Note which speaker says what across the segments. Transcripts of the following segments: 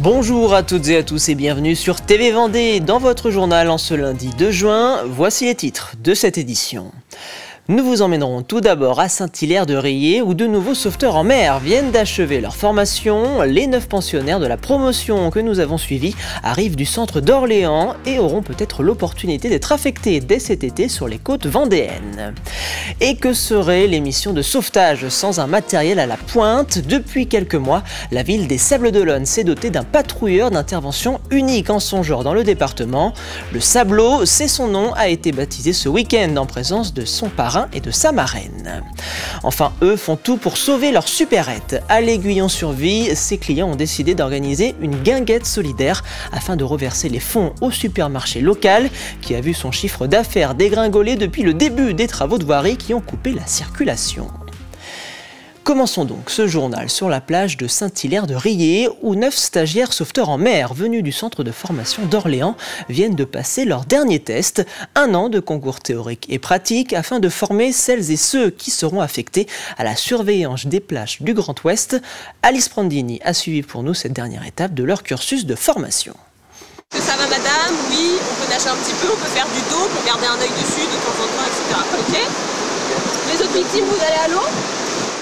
Speaker 1: Bonjour à toutes et à tous et bienvenue sur TV Vendée. Dans votre journal en ce lundi 2 juin, voici les titres de cette édition. Nous vous emmènerons tout d'abord à Saint-Hilaire-de-Riez où de nouveaux sauveteurs en mer viennent d'achever leur formation. Les 9 pensionnaires de la promotion que nous avons suivie arrivent du centre d'Orléans et auront peut-être l'opportunité d'être affectés dès cet été sur les côtes vendéennes. Et que serait les missions de sauvetage sans un matériel à la pointe? Depuis quelques mois, la ville des Sables-d'Olonne s'est dotée d'un patrouilleur d'intervention unique en son genre dans le département. Le Sablot, c'est son nom, a été baptisé ce week-end en présence de son parrain et de sa marraine. Enfin, eux font tout pour sauver leur supérette. À l'Aiguillon-sur-Vie, ses clients ont décidé d'organiser une guinguette solidaire afin de reverser les fonds au supermarché local qui a vu son chiffre d'affaires dégringoler depuis le début des travaux de voirie qui ont coupé la circulation. Commençons donc ce journal sur la plage de Saint-Hilaire-de-Riez où 9 stagiaires sauveteurs en mer venus du centre de formation d'Orléans viennent de passer leur dernier test. 1 an de concours théoriques et pratiques afin de former celles et ceux qui seront affectés à la surveillance des plages du Grand Ouest. Alice Prandini a suivi pour nous cette dernière étape de leur cursus de formation.
Speaker 2: Ça va madame? Oui, on peut nager un petit peu, on peut faire du dos pour garder un œil dessus de temps en temps, etc. Ok? Les autres victimes, vous allez à l'eau?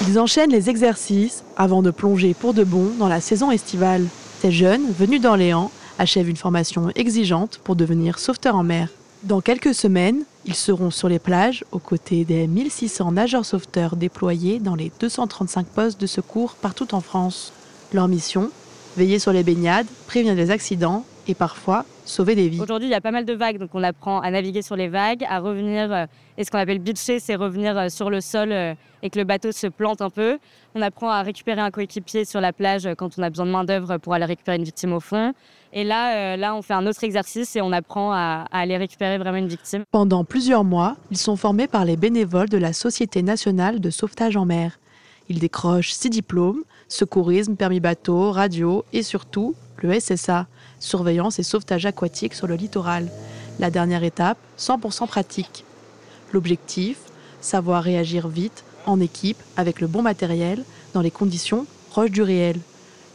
Speaker 3: Ils enchaînent les exercices avant de plonger pour de bon dans la saison estivale. Ces jeunes, venus d'Orléans, achèvent une formation exigeante pour devenir sauveteurs en mer. Dans quelques semaines, ils seront sur les plages aux côtés des 1600 nageurs sauveteurs déployés dans les 235 postes de secours partout en France. Leur mission, veiller sur les baignades, prévenir les accidents et parfois sauver des vies.
Speaker 4: Aujourd'hui, il y a pas mal de vagues, donc on apprend à naviguer sur les vagues, à revenir, et ce qu'on appelle beacher, c'est revenir sur le sol et que le bateau se plante un peu. On apprend à récupérer un coéquipier sur la plage quand on a besoin de main-d'œuvre pour aller récupérer une victime au fond. Et là, on fait un autre exercice et on apprend à aller récupérer vraiment une victime.
Speaker 3: Pendant plusieurs mois, ils sont formés par les bénévoles de la Société nationale de sauvetage en mer. Ils décrochent 6 diplômes, secourisme, permis bateau, radio et surtout le SSA, surveillance et sauvetage aquatique sur le littoral. La dernière étape, 100% pratique. L'objectif, savoir réagir vite, en équipe, avec le bon matériel, dans les conditions proches du réel.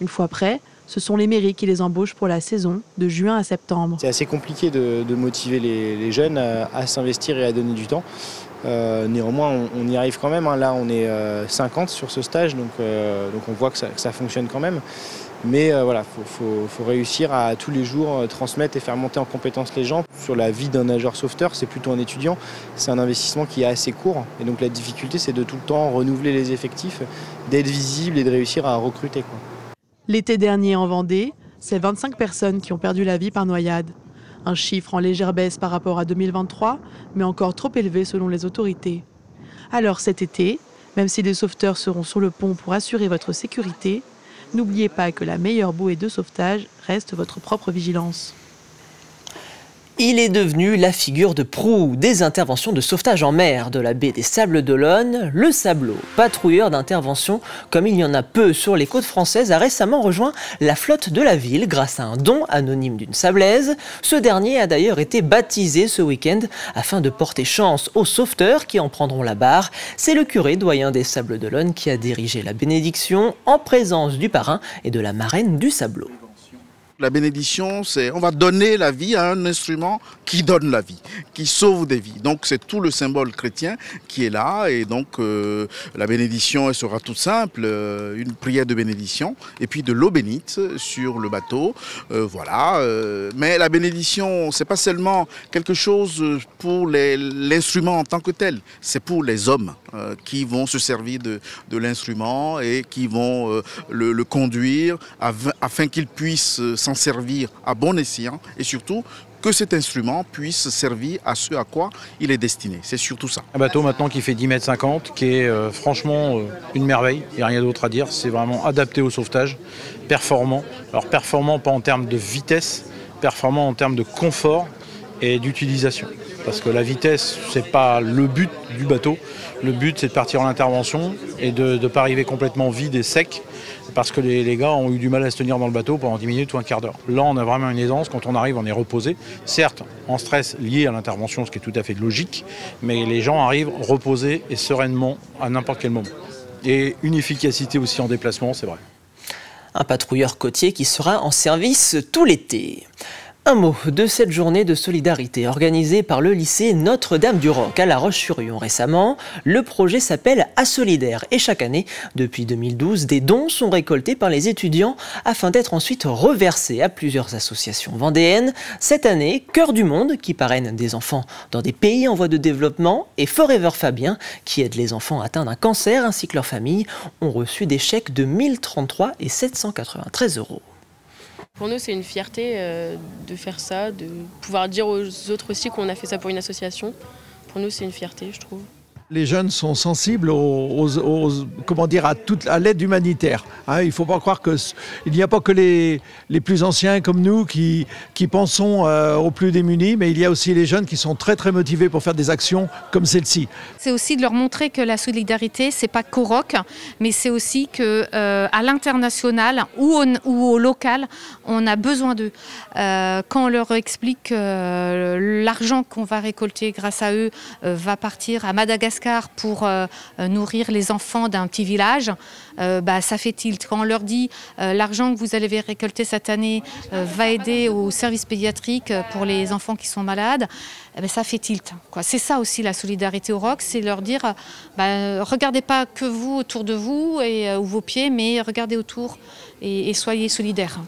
Speaker 3: Une fois prêts, ce sont les mairies qui les embauchent pour la saison de juin à septembre.
Speaker 5: C'est assez compliqué de motiver les jeunes à s'investir et à donner du temps. Néanmoins, on y arrive quand même. Là, on est 50 sur ce stage, donc on voit que ça fonctionne quand même. Mais voilà, faut réussir à tous les jours transmettre et faire monter en compétence les gens. Sur la vie d'un nageur sauveteur, c'est plutôt un étudiant. C'est un investissement qui est assez court. Et donc la difficulté, c'est de tout le temps renouveler les effectifs, d'être visible et de réussir à recruter, quoi.
Speaker 3: L'été dernier en Vendée, c'est 25 personnes qui ont perdu la vie par noyade. Un chiffre en légère baisse par rapport à 2023, mais encore trop élevé selon les autorités. Alors cet été, même si des sauveteurs seront sur le pont pour assurer votre sécurité, n'oubliez pas que la meilleure bouée de sauvetage reste votre propre vigilance.
Speaker 1: Il est devenu la figure de proue des interventions de sauvetage en mer de la baie des Sables-d'Olonne. Le Sablot, patrouilleur d'intervention comme il y en a peu sur les côtes françaises, a récemment rejoint la flotte de la ville grâce à un don anonyme d'une sablaise. Ce dernier a d'ailleurs été baptisé ce week-end afin de porter chance aux sauveteurs qui en prendront la barre. C'est le curé doyen des Sables-d'Olonne qui a dirigé la bénédiction en présence du parrain et de la marraine du Sablot.
Speaker 6: La bénédiction, c'est on va donner la vie à un instrument qui donne la vie, qui sauve des vies. Donc c'est tout le symbole chrétien qui est là. Et donc la bénédiction, elle sera toute simple, une prière de bénédiction et puis de l'eau bénite sur le bateau. Voilà. Mais la bénédiction, c'est pas seulement quelque chose pour l'instrument en tant que tel. C'est pour les hommes qui vont se servir de l'instrument et qui vont le conduire afin qu'ils puissent s'en servir à bon escient et surtout que cet instrument puisse servir à ce à quoi il est destiné. C'est surtout ça.
Speaker 7: Un bateau maintenant qui fait 10,50 m, qui est franchement une merveille, il n'y a rien d'autre à dire. C'est vraiment adapté au sauvetage, performant. Alors performant pas en termes de vitesse, performant en termes de confort et d'utilisation. Parce que la vitesse, c'est pas le but du bateau. Le but, c'est de partir en intervention et de ne pas arriver complètement vide et sec. Parce que les gars ont eu du mal à se tenir dans le bateau pendant 10 minutes ou un quart d'heure. Là, on a vraiment une aisance. Quand on arrive, on est reposé. Certes, en stress lié à l'intervention, ce qui est tout à fait logique, mais les gens arrivent reposés et sereinement à n'importe quel moment. Et une efficacité aussi en déplacement, c'est vrai.
Speaker 1: Un patrouilleur côtier qui sera en service tout l'été. Un mot de cette journée de solidarité organisée par le lycée Notre-Dame-du-Roc à La Roche-sur-Yon récemment. Le projet s'appelle Asolidaire et chaque année, depuis 2012, des dons sont récoltés par les étudiants afin d'être ensuite reversés à plusieurs associations vendéennes. Cette année, Cœur du Monde qui parraine des enfants dans des pays en voie de développement et Forever Fabien qui aide les enfants atteints d'un cancer ainsi que leurs familles ont reçu des chèques de 1033 et 793 €.
Speaker 8: Pour nous, c'est une fierté de faire ça, de pouvoir dire aux autres aussi qu'on a fait ça pour une association. Pour nous, c'est une fierté, je trouve.
Speaker 9: Les jeunes sont sensibles à l'aide humanitaire. Il ne faut pas croire qu'il n'y a pas que les plus anciens comme nous qui pensons aux plus démunis, mais il y a aussi les jeunes qui sont très très motivés pour faire des actions comme celle-ci.
Speaker 10: C'est aussi de leur montrer que la solidarité, c'est pas qu'au Roc, mais c'est aussi qu'à l'international ou au local, on a besoin d'eux. Quand on leur explique que l'argent qu'on va récolter grâce à eux va partir à Madagascar pour nourrir les enfants d'un petit village, ça fait tilt. Quand on leur dit l'argent que vous allez récolter cette année va aider au service pédiatrique pour les enfants qui sont malades, ça fait tilt. C'est ça aussi la solidarité au Roc, c'est leur dire regardez pas que vous autour de vous ou vos pieds, mais regardez autour et soyez solidaires.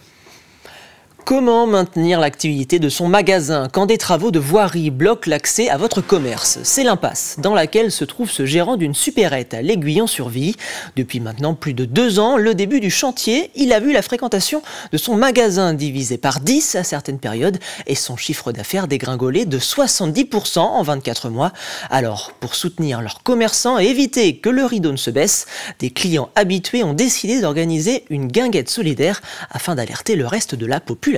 Speaker 1: Comment maintenir l'activité de son magasin quand des travaux de voirie bloquent l'accès à votre commerce? C'est l'impasse dans laquelle se trouve ce gérant d'une supérette à l'Aiguillon-sur-Vie. Depuis maintenant plus de 2 ans, le début du chantier, il a vu la fréquentation de son magasin divisée par 10 à certaines périodes et son chiffre d'affaires dégringoler de 70% en 24 mois. Alors, pour soutenir leurs commerçants et éviter que le rideau ne se baisse, des clients habitués ont décidé d'organiser une guinguette solidaire afin d'alerter le reste de la population.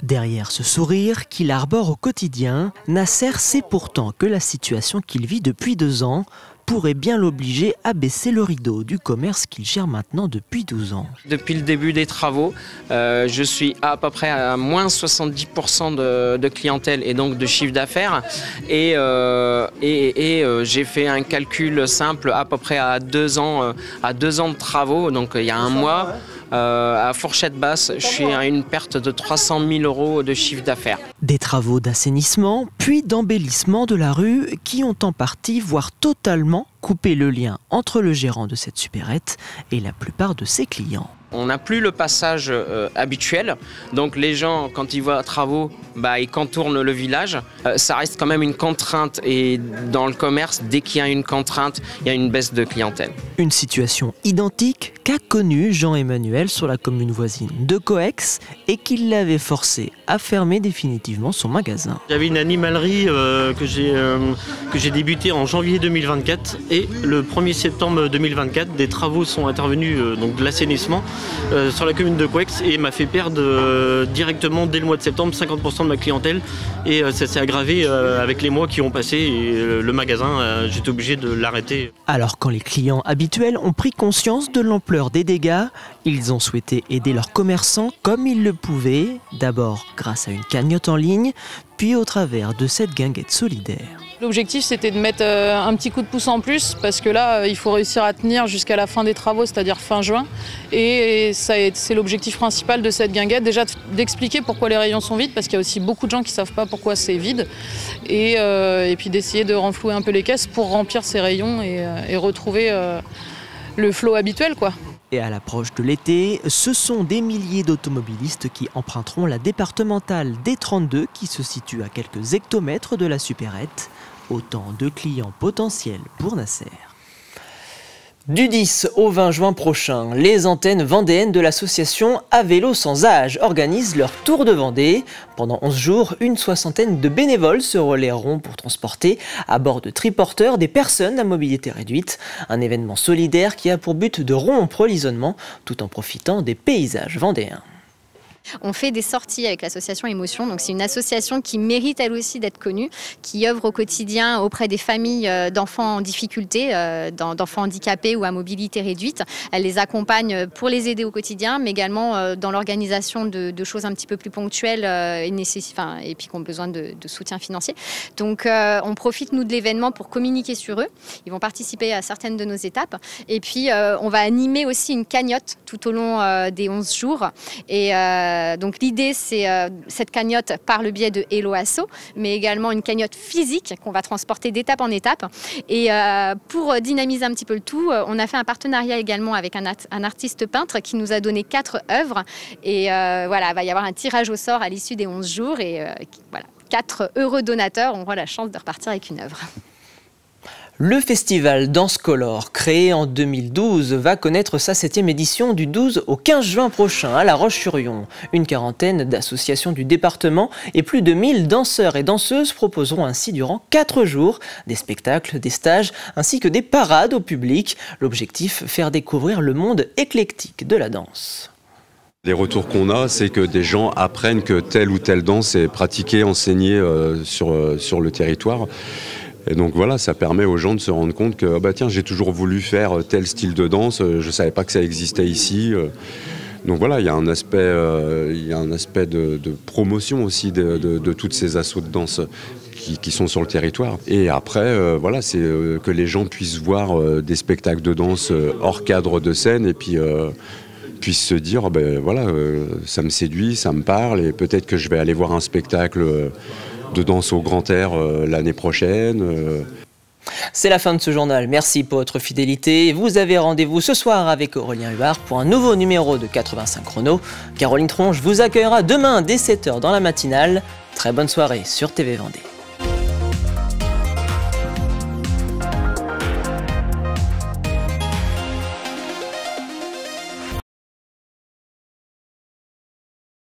Speaker 1: Derrière ce sourire qu'il arbore au quotidien, Nasser sait pourtant que la situation qu'il vit depuis 2 ans pourrait bien l'obliger à baisser le rideau du commerce qu'il gère maintenant depuis 12 ans.
Speaker 11: Depuis le début des travaux, je suis à peu près à moins 70% de clientèle et donc de chiffre d'affaires. Et j'ai fait un calcul simple à peu près à 2 ans de travaux, donc il y a 1 mois. À fourchette basse, je suis à une perte de 300 000 € de chiffre d'affaires.
Speaker 1: Des travaux d'assainissement, puis d'embellissement de la rue qui ont en partie, voire totalement, coupé le lien entre le gérant de cette supérette et la plupart de ses clients.
Speaker 11: On n'a plus le passage habituel, donc les gens, quand ils voient travaux, ils contournent le village. Ça reste quand même une contrainte et dans le commerce, dès qu'il y a une contrainte, il y a une baisse de clientèle.
Speaker 1: Une situation identique qu'a connue Jean-Emmanuel sur la commune voisine de Coex et qui l'avait forcé à fermer définitivement son magasin.
Speaker 12: J'avais une animalerie que j'ai débuté en janvier 2024 et le 1er septembre 2024, des travaux sont intervenus, donc de l'assainissement, sur la commune de Coex et m'a fait perdre directement dès le mois de septembre 50% de ma clientèle et ça s'est aggravé avec les mois qui ont passé et le magasin, j'étais obligé de l'arrêter.
Speaker 1: Alors quand les clients habituels ont pris conscience de l'ampleur des dégâts, ils ont souhaité aider leurs commerçants comme ils le pouvaient, d'abord grâce à une cagnotte en ligne, puis au travers de cette guinguette solidaire.
Speaker 13: L'objectif, c'était de mettre un petit coup de pouce en plus parce que là, il faut réussir à tenir jusqu'à la fin des travaux, c'est-à-dire fin juin. Et c'est l'objectif principal de cette guinguette, déjà d'expliquer pourquoi les rayons sont vides parce qu'il y a aussi beaucoup de gens qui ne savent pas pourquoi c'est vide. Et puis d'essayer de renflouer un peu les caisses pour remplir ces rayons et retrouver le flot habituel, quoi.
Speaker 1: Et à l'approche de l'été, ce sont des milliers d'automobilistes qui emprunteront la départementale D32 qui se situe à quelques hectomètres de la supérette. Autant de clients potentiels pour Nasser. Du 10 au 20 juin prochain, les antennes vendéennes de l'association À Vélo Sans Âge organisent leur tour de Vendée. Pendant 11 jours, une 60aine de bénévoles se relayeront pour transporter à bord de triporteurs des personnes à mobilité réduite. Un événement solidaire qui a pour but de rompre l'isolement tout en profitant des paysages vendéens.
Speaker 14: On fait des sorties avec l'association Émotion. Donc c'est une association qui mérite elle aussi d'être connue, qui œuvre au quotidien auprès des familles d'enfants en difficulté, d'enfants handicapés ou à mobilité réduite. Elle les accompagne pour les aider au quotidien, mais également dans l'organisation de choses un petit peu plus ponctuelles et puis qui ont besoin de soutien financier. Donc on profite nous de l'événement pour communiquer sur eux. Ils vont participer à certaines de nos étapes. Et puis on va animer aussi une cagnotte tout au long des 11 jours. Et donc l'idée, c'est cette cagnotte par le biais de Hello Asso, mais également une cagnotte physique qu'on va transporter d'étape en étape. Et pour dynamiser un petit peu le tout, on a fait un partenariat également avec un artiste peintre qui nous a donné 4 œuvres. Et voilà, il va y avoir un tirage au sort à l'issue des 11 jours. Et voilà, 4 heureux donateurs auront la chance de repartir avec une œuvre.
Speaker 1: Le festival Danse Color, créé en 2012, va connaître sa 7e édition du 12 au 15 juin prochain à La Roche-sur-Yon. Une quarantaine d'associations du département et plus de 1000 danseurs et danseuses proposeront ainsi durant 4 jours des spectacles, des stages ainsi que des parades au public. L'objectif, faire découvrir le monde éclectique de la danse.
Speaker 15: Les retours qu'on a, c'est que des gens apprennent que telle ou telle danse est pratiquée, enseignée sur le territoire. Et donc voilà, ça permet aux gens de se rendre compte que bah tiens, j'ai toujours voulu faire tel style de danse, je ne savais pas que ça existait ici. Donc voilà, il y a un aspect de promotion aussi de toutes ces assos de danse qui sont sur le territoire. Et après, voilà, c'est que les gens puissent voir des spectacles de danse hors cadre de scène et puis puissent se dire, ben voilà, ça me séduit, ça me parle et peut-être que je vais aller voir un spectacle de danse au grand air l'année prochaine.
Speaker 1: C'est la fin de ce journal. Merci pour votre fidélité. Vous avez rendez-vous ce soir avec Aurélien Huard pour un nouveau numéro de 85 chrono. Caroline Tronche vous accueillera demain dès 7h dans la matinale. Très bonne soirée sur TV Vendée.